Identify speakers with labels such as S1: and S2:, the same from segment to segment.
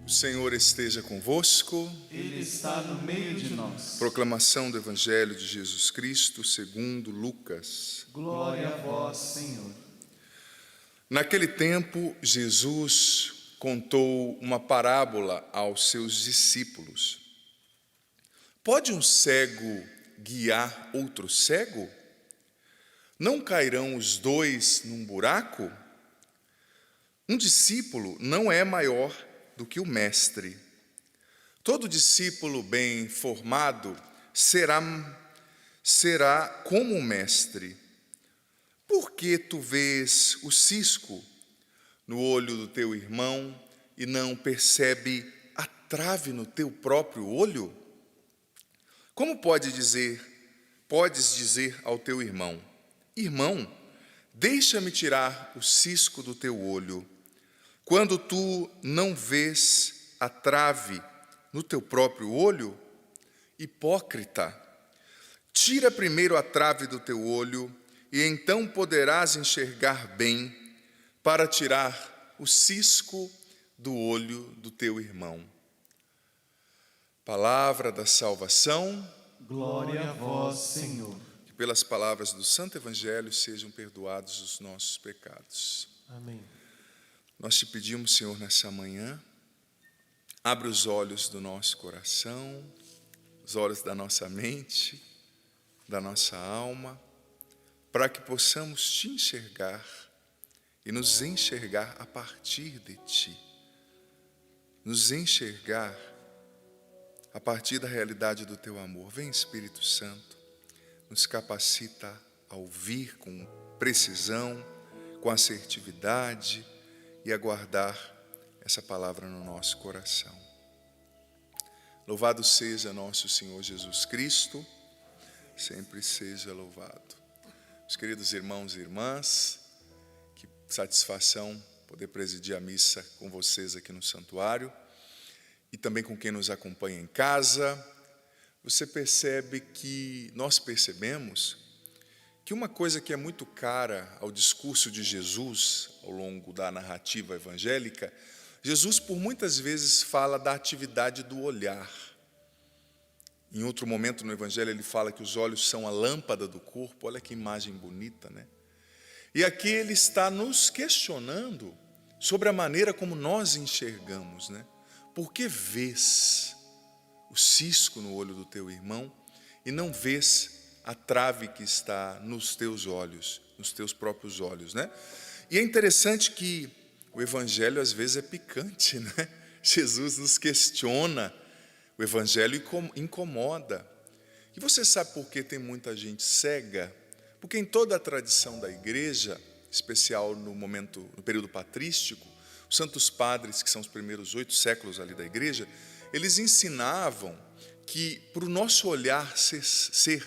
S1: O Senhor esteja convosco.
S2: Ele está no meio de nós.
S1: Proclamação do Evangelho de Jesus Cristo segundo Lucas.
S2: Glória a vós, Senhor.
S1: Naquele tempo, Jesus contou uma parábola aos seus discípulos. Pode um cego guiar outro cego? Não cairão os dois num buraco? Um discípulo não é maior do que o mestre. Todo discípulo bem formado será como o mestre. Por que tu vês o cisco no olho do teu irmão e não percebe a trave no teu próprio olho? Como podes dizer ao teu irmão: irmão, deixa-me tirar o cisco do teu olho, quando tu não vês a trave no teu próprio olho? Hipócrita, tira primeiro a trave do teu olho, e então poderás enxergar bem para tirar o cisco do olho do teu irmão. Palavra da salvação.
S2: Glória a vós, Senhor.
S1: Que pelas palavras do Santo Evangelho sejam perdoados os nossos pecados.
S2: Amém.
S1: Nós te pedimos, Senhor, nessa manhã, abre os olhos do nosso coração, os olhos da nossa mente, da nossa alma, para que possamos te enxergar e nos enxergar a partir de ti. Nos enxergar a partir da realidade do teu amor. Vem, Espírito Santo, nos capacita a ouvir com precisão, com assertividade, e aguardar essa palavra no nosso coração. Louvado seja nosso Senhor Jesus Cristo, sempre seja louvado. Meus queridos irmãos e irmãs, que satisfação poder presidir a missa com vocês aqui no santuário e também com quem nos acompanha em casa. Você percebe que nós percebemos que uma coisa que é muito cara ao discurso de Jesus, ao longo da narrativa evangélica, Jesus por muitas vezes fala da atividade do olhar. Em outro momento no Evangelho ele fala que os olhos são a lâmpada do corpo. Olha que imagem bonita, né? E aqui ele está nos questionando sobre a maneira como nós enxergamos, né? Por que vês o cisco no olho do teu irmão e não vês a trave que está nos teus olhos, nos teus próprios olhos, né? E é interessante que o Evangelho às vezes é picante, né? Jesus nos questiona, o Evangelho incomoda. E você sabe por que tem muita gente cega? Porque em toda a tradição da igreja, especial no período patrístico, os santos padres, que são os primeiros 8 séculos ali da igreja, eles ensinavam que para o nosso olhar ser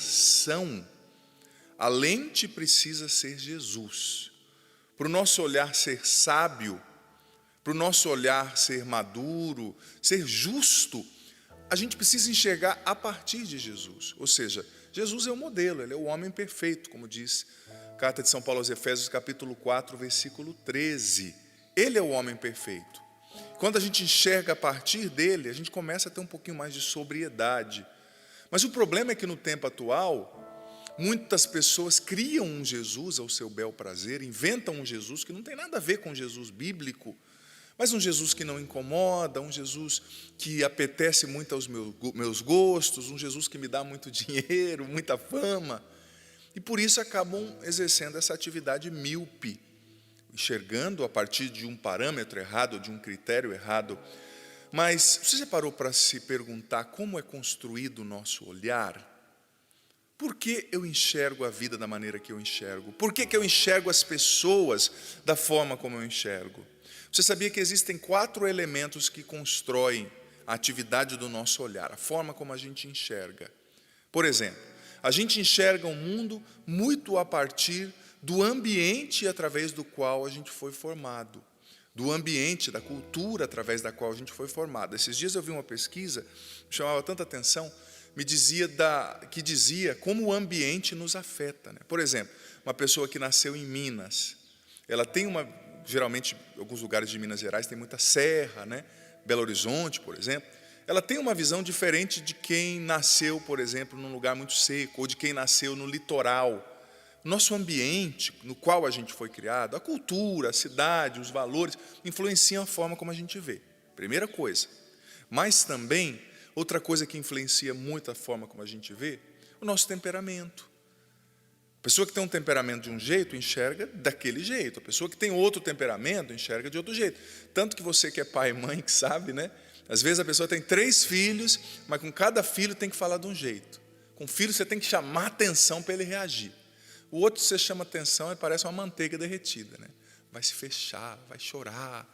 S1: são, a lente precisa ser Jesus. Para o nosso olhar ser sábio, para o nosso olhar ser maduro, ser justo, a gente precisa enxergar a partir de Jesus. Ou seja, Jesus é o modelo, ele é o homem perfeito, como diz a Carta de São Paulo aos Efésios, capítulo 4, versículo 13. Ele é o homem perfeito. Quando a gente enxerga a partir dele, a gente começa a ter um pouquinho mais de sobriedade. Mas o problema é que no tempo atual, muitas pessoas criam um Jesus ao seu bel prazer, inventam um Jesus que não tem nada a ver com o Jesus bíblico, mas um Jesus que não incomoda, um Jesus que apetece muito aos meus gostos, um Jesus que me dá muito dinheiro, muita fama. E por isso acabam exercendo essa atividade míope, enxergando a partir de um parâmetro errado, de um critério errado. Mas você já parou para se perguntar como é construído o nosso olhar? Por que eu enxergo a vida da maneira que eu enxergo? Por que eu enxergo as pessoas da forma como eu enxergo? Você sabia que existem 4 elementos que constroem a atividade do nosso olhar, a forma como a gente enxerga? Por exemplo, a gente enxerga o mundo muito a partir do ambiente através do qual a gente foi formado, do ambiente, da cultura através da qual a gente foi formado. Esses dias eu vi uma pesquisa, me chamava tanta atenção, que dizia como o ambiente nos afeta, né? Por exemplo, uma pessoa que nasceu em Minas, ela tem geralmente, em alguns lugares de Minas Gerais tem muita serra, né? Belo Horizonte, por exemplo, ela tem uma visão diferente de quem nasceu, por exemplo, num lugar muito seco, ou de quem nasceu no litoral. Nosso ambiente no qual a gente foi criado, a cultura, a cidade, os valores, influenciam a forma como a gente vê. Primeira coisa. Mas também, outra coisa que influencia muito a forma como a gente vê, o nosso temperamento. A pessoa que tem um temperamento de um jeito, enxerga daquele jeito. A pessoa que tem outro temperamento, enxerga de outro jeito. Tanto que você que é pai e mãe, que sabe, né? Às vezes a pessoa tem 3 filhos, mas com cada filho tem que falar de um jeito. Com o filho você tem que chamar atenção para ele reagir. O outro você chama atenção e parece uma manteiga derretida, né? Vai se fechar, vai chorar.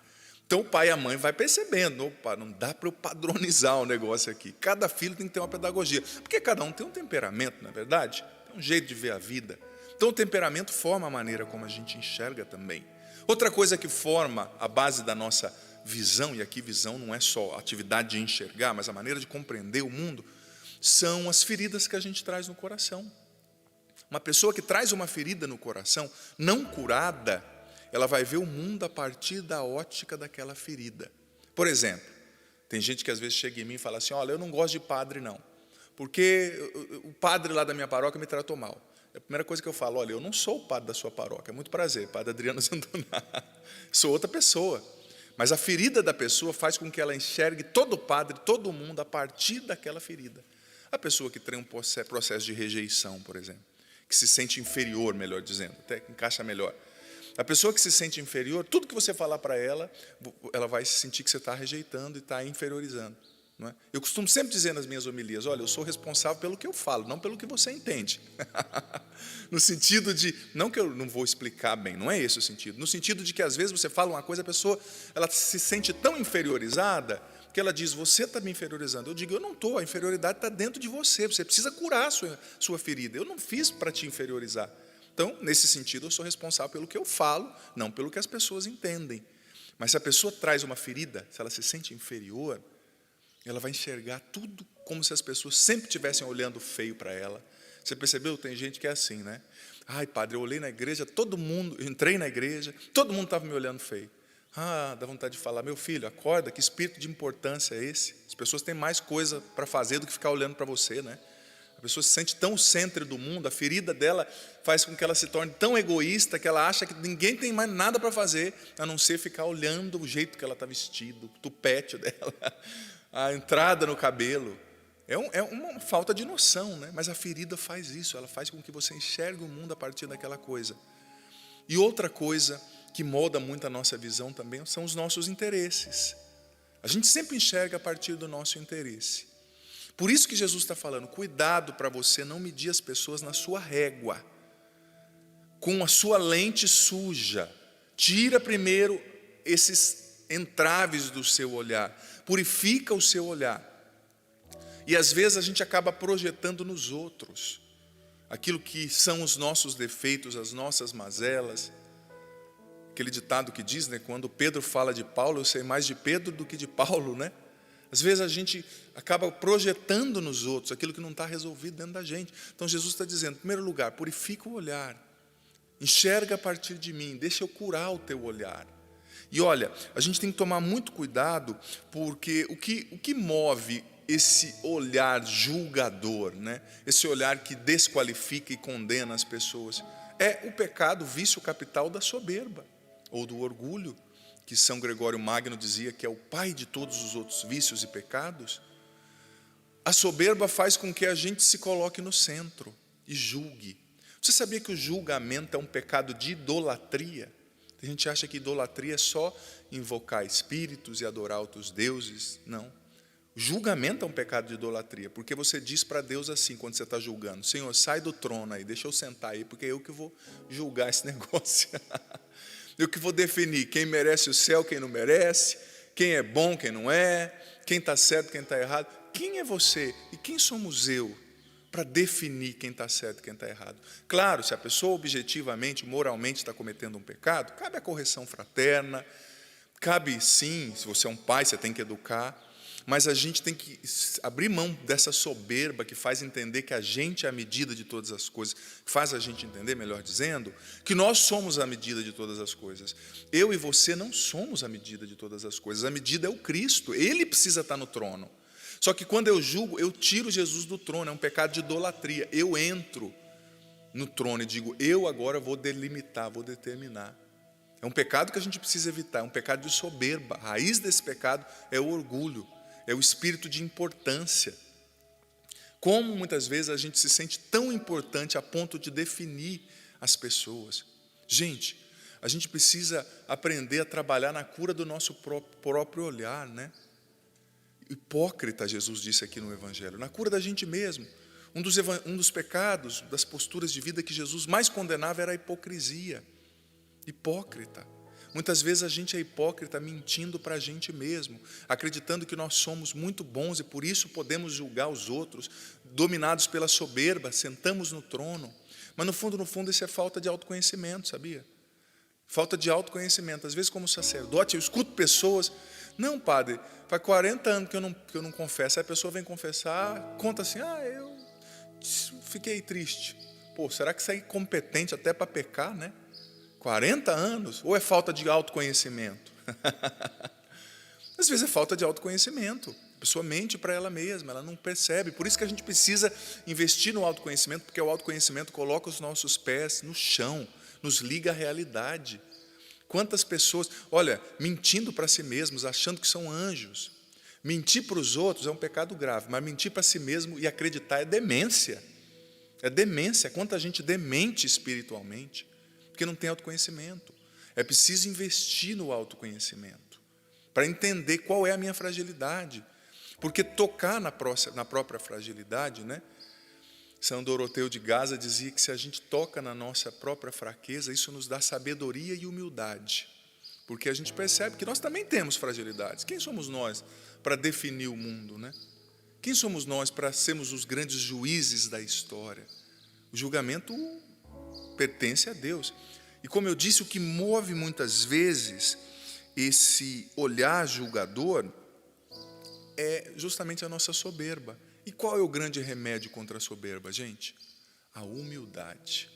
S1: Então o pai e a mãe vai percebendo, opa, não dá para eu padronizar o negócio aqui. Cada filho tem que ter uma pedagogia, porque cada um tem um temperamento, não é verdade? Tem um jeito de ver a vida. Então o temperamento forma a maneira como a gente enxerga também. Outra coisa que forma a base da nossa visão, e aqui visão não é só a atividade de enxergar, mas a maneira de compreender o mundo, são as feridas que a gente traz no coração. Uma pessoa que traz uma ferida no coração, não curada, ela vai ver o mundo a partir da ótica daquela ferida. Por exemplo, tem gente que às vezes chega em mim e fala assim, olha, eu não gosto de padre não, porque o padre lá da minha paróquia me tratou mal. A primeira coisa que eu falo, olha, eu não sou o padre da sua paróquia, é muito prazer, padre Adriano Zandoná, sou outra pessoa. Mas a ferida da pessoa faz com que ela enxergue todo padre, todo mundo a partir daquela ferida. A pessoa que tem um processo de rejeição, por exemplo, que se sente inferior, melhor dizendo, até que encaixa melhor. A pessoa que se sente inferior, tudo que você falar para ela, ela vai sentir que você está rejeitando e está inferiorizando. Não é? Eu costumo sempre dizer nas minhas homilias, olha, eu sou responsável pelo que eu falo, não pelo que você entende. No sentido de, não que eu não vou explicar bem, não é esse o sentido. No sentido de que às vezes você fala uma coisa, a pessoa ela se sente tão inferiorizada, que ela diz, você está me inferiorizando. Eu digo, eu não estou, a inferioridade está dentro de você, você precisa curar a sua ferida. Eu não fiz para te inferiorizar. Então, nesse sentido, eu sou responsável pelo que eu falo, não pelo que as pessoas entendem. Mas se a pessoa traz uma ferida, se ela se sente inferior, ela vai enxergar tudo como se as pessoas sempre estivessem olhando feio para ela. Você percebeu? Tem gente que é assim, né? Ai, padre, eu olhei na igreja, entrei na igreja, todo mundo estava me olhando feio. Ah, dá vontade de falar, meu filho, acorda, que espírito de importância é esse? As pessoas têm mais coisa para fazer do que ficar olhando para você, né? A pessoa se sente tão centro do mundo, a ferida dela faz com que ela se torne tão egoísta que ela acha que ninguém tem mais nada para fazer, a não ser ficar olhando o jeito que ela está vestida, o tupete dela, a entrada no cabelo. É uma falta de noção, né? Mas a ferida faz isso, ela faz com que você enxergue o mundo a partir daquela coisa. E outra coisa que molda muito a nossa visão também são os nossos interesses. A gente sempre enxerga a partir do nosso interesse. Por isso que Jesus está falando, cuidado para você não medir as pessoas na sua régua, com a sua lente suja. Tira primeiro esses entraves do seu olhar, purifica o seu olhar. E às vezes a gente acaba projetando nos outros aquilo que são os nossos defeitos, as nossas mazelas. Aquele ditado que diz, né, quando Pedro fala de Paulo, eu sei mais de Pedro do que de Paulo, né? Às vezes a gente acaba projetando nos outros aquilo que não está resolvido dentro da gente. Então Jesus está dizendo, em primeiro lugar, purifica o olhar. Enxerga a partir de mim, deixa eu curar o teu olhar. E olha, a gente tem que tomar muito cuidado, porque o que move esse olhar julgador, né? Esse olhar que desqualifica e condena as pessoas, é o pecado, o vício capital da soberba, ou do orgulho, que São Gregório Magno dizia que é o pai de todos os outros vícios e pecados. A soberba faz com que a gente se coloque no centro e julgue. Você sabia que o julgamento é um pecado de idolatria? A gente acha que idolatria é só invocar espíritos e adorar outros deuses. Não. O julgamento é um pecado de idolatria, porque você diz para Deus assim, quando você está julgando, Senhor, sai do trono aí, deixa eu sentar aí, porque é eu que vou julgar esse negócio. Eu que vou definir quem merece o céu, quem não merece, quem é bom, quem não é, quem está certo, quem está errado. Quem é você e quem somos eu para definir quem está certo e quem está errado? Claro, se a pessoa objetivamente, moralmente está cometendo um pecado, cabe a correção fraterna, cabe sim, se você é um pai, você tem que educar, mas a gente tem que abrir mão dessa soberba que faz entender que a gente é a medida de todas as coisas, que faz a gente entender, melhor dizendo, que nós somos a medida de todas as coisas. Eu e você não somos a medida de todas as coisas, a medida é o Cristo, Ele precisa estar no trono. Só que quando eu julgo, eu tiro Jesus do trono, é um pecado de idolatria. Eu entro no trono e digo, eu agora vou delimitar, vou determinar. É um pecado que a gente precisa evitar, é um pecado de soberba. A raiz desse pecado é o orgulho, é o espírito de importância. Como muitas vezes a gente se sente tão importante a ponto de definir as pessoas. Gente, a gente precisa aprender a trabalhar na cura do nosso próprio olhar, né? Hipócrita, Jesus disse aqui no Evangelho, na cura da gente mesmo. Um dos pecados, das posturas de vida que Jesus mais condenava era a hipocrisia. Hipócrita. Muitas vezes a gente é hipócrita mentindo para a gente mesmo, acreditando que nós somos muito bons e por isso podemos julgar os outros, dominados pela soberba, sentamos no trono. Mas no fundo, isso é falta de autoconhecimento, sabia? Falta de autoconhecimento. Às vezes, como sacerdote, eu escuto pessoas, não, padre, faz 40 anos que eu não confesso. Aí a pessoa vem confessar, conta assim, eu fiquei triste. Pô, será que você é incompetente até para pecar, né? 40 anos? Ou é falta de autoconhecimento? Às vezes é falta de autoconhecimento. A pessoa mente para ela mesma, ela não percebe. Por isso que a gente precisa investir no autoconhecimento, porque o autoconhecimento coloca os nossos pés no chão, nos liga à realidade. Quantas pessoas, olha, mentindo para si mesmos, achando que são anjos. Mentir para os outros é um pecado grave, mas mentir para si mesmo e acreditar é demência. É demência. Quanta gente demente espiritualmente, porque não tem autoconhecimento. É preciso investir no autoconhecimento, para entender qual é a minha fragilidade. Porque tocar na própria fragilidade, né? São Doroteu de Gaza dizia que se a gente toca na nossa própria fraqueza, isso nos dá sabedoria e humildade. Porque a gente percebe que nós também temos fragilidades. Quem somos nós para definir o mundo, né? Quem somos nós para sermos os grandes juízes da história? O julgamento pertence a Deus. E como eu disse, o que move muitas vezes esse olhar julgador é justamente a nossa soberba. E qual é o grande remédio contra a soberba, gente? A humildade.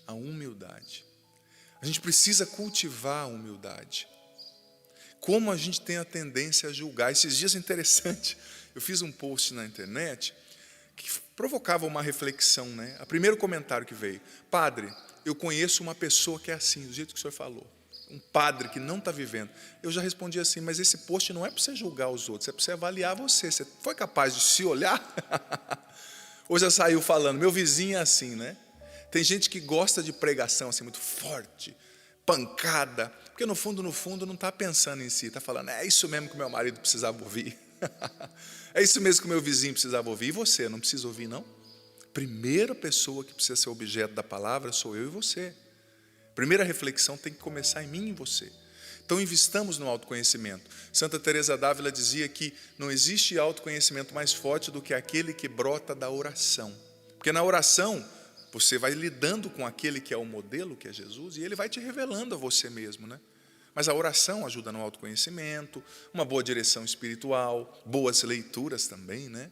S1: A humildade. A gente precisa cultivar a humildade. Como a gente tem a tendência a julgar. Esses dias, interessante, eu fiz um post na internet que provocava uma reflexão, né? O primeiro comentário que veio, padre, eu conheço uma pessoa que é assim, do jeito que o senhor falou. Um padre que não está vivendo. Eu já respondi assim, mas esse post não é para você julgar os outros, é para você avaliar você. Você foi capaz de se olhar? Ou já saiu falando, meu vizinho é assim, né? Tem gente que gosta de pregação assim, muito forte, pancada, porque no fundo não está pensando em si, está falando, é isso mesmo que meu marido precisava ouvir. É isso mesmo que meu vizinho precisava ouvir. E você, não precisa ouvir, não? Primeira pessoa que precisa ser objeto da palavra sou eu e você. Primeira reflexão tem que começar em mim e em você. Então, investamos no autoconhecimento. Santa Teresa d'Ávila dizia que não existe autoconhecimento mais forte do que aquele que brota da oração. Porque na oração, você vai lidando com aquele que é o modelo, que é Jesus, e ele vai te revelando a você mesmo, né? Mas a oração ajuda no autoconhecimento, uma boa direção espiritual, boas leituras também, né?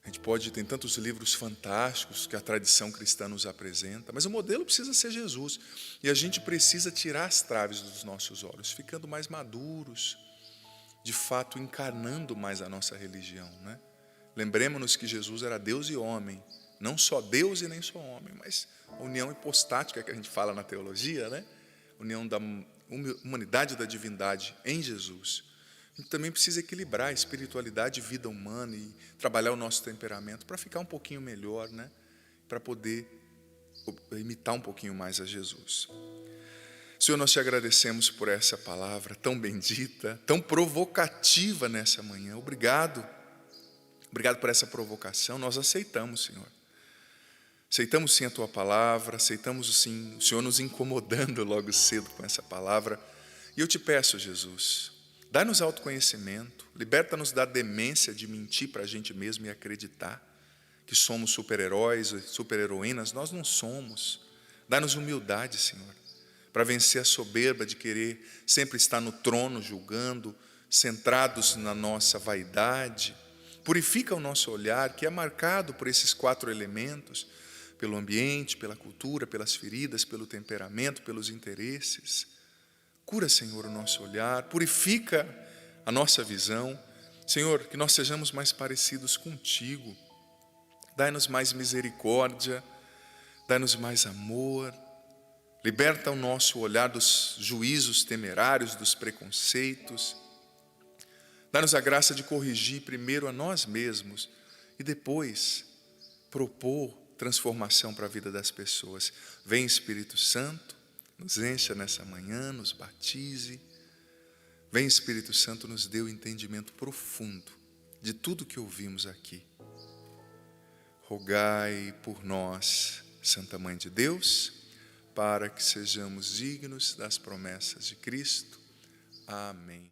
S1: A gente tem tantos livros fantásticos que a tradição cristã nos apresenta, mas o modelo precisa ser Jesus. E a gente precisa tirar as traves dos nossos olhos, ficando mais maduros, de fato encarnando mais a nossa religião, né? Lembremos-nos que Jesus era Deus e homem, não só Deus e nem só homem, mas a união hipostática que a gente fala na teologia, né? União da humanidade e da divindade em Jesus. A gente também precisa equilibrar a espiritualidade e vida humana e trabalhar o nosso temperamento para ficar um pouquinho melhor, né? Para poder imitar um pouquinho mais a Jesus. Senhor, nós te agradecemos por essa palavra tão bendita, tão provocativa nessa manhã. Obrigado. Obrigado por essa provocação. Nós aceitamos, Senhor. Aceitamos sim a tua palavra, aceitamos sim o Senhor nos incomodando logo cedo com essa palavra. E eu te peço, Jesus, dá-nos autoconhecimento, liberta-nos da demência de mentir para a gente mesmo e acreditar que somos super-heróis, super-heroínas. Nós não somos. Dá-nos humildade, Senhor, para vencer a soberba de querer sempre estar no trono julgando, centrados na nossa vaidade. Purifica o nosso olhar, que é marcado por esses 4 elementos, pelo ambiente, pela cultura, pelas feridas, pelo temperamento, pelos interesses. Cura, Senhor, o nosso olhar, purifica a nossa visão. Senhor, que nós sejamos mais parecidos contigo. Dai-nos mais misericórdia, dai-nos mais amor. Liberta o nosso olhar dos juízos temerários, dos preconceitos. Dá-nos a graça de corrigir primeiro a nós mesmos e depois propor transformação para a vida das pessoas. Vem, Espírito Santo, nos encha nessa manhã, nos batize. Vem, Espírito Santo, nos dê o entendimento profundo de tudo que ouvimos aqui. Rogai por nós, Santa Mãe de Deus, para que sejamos dignos das promessas de Cristo. Amém.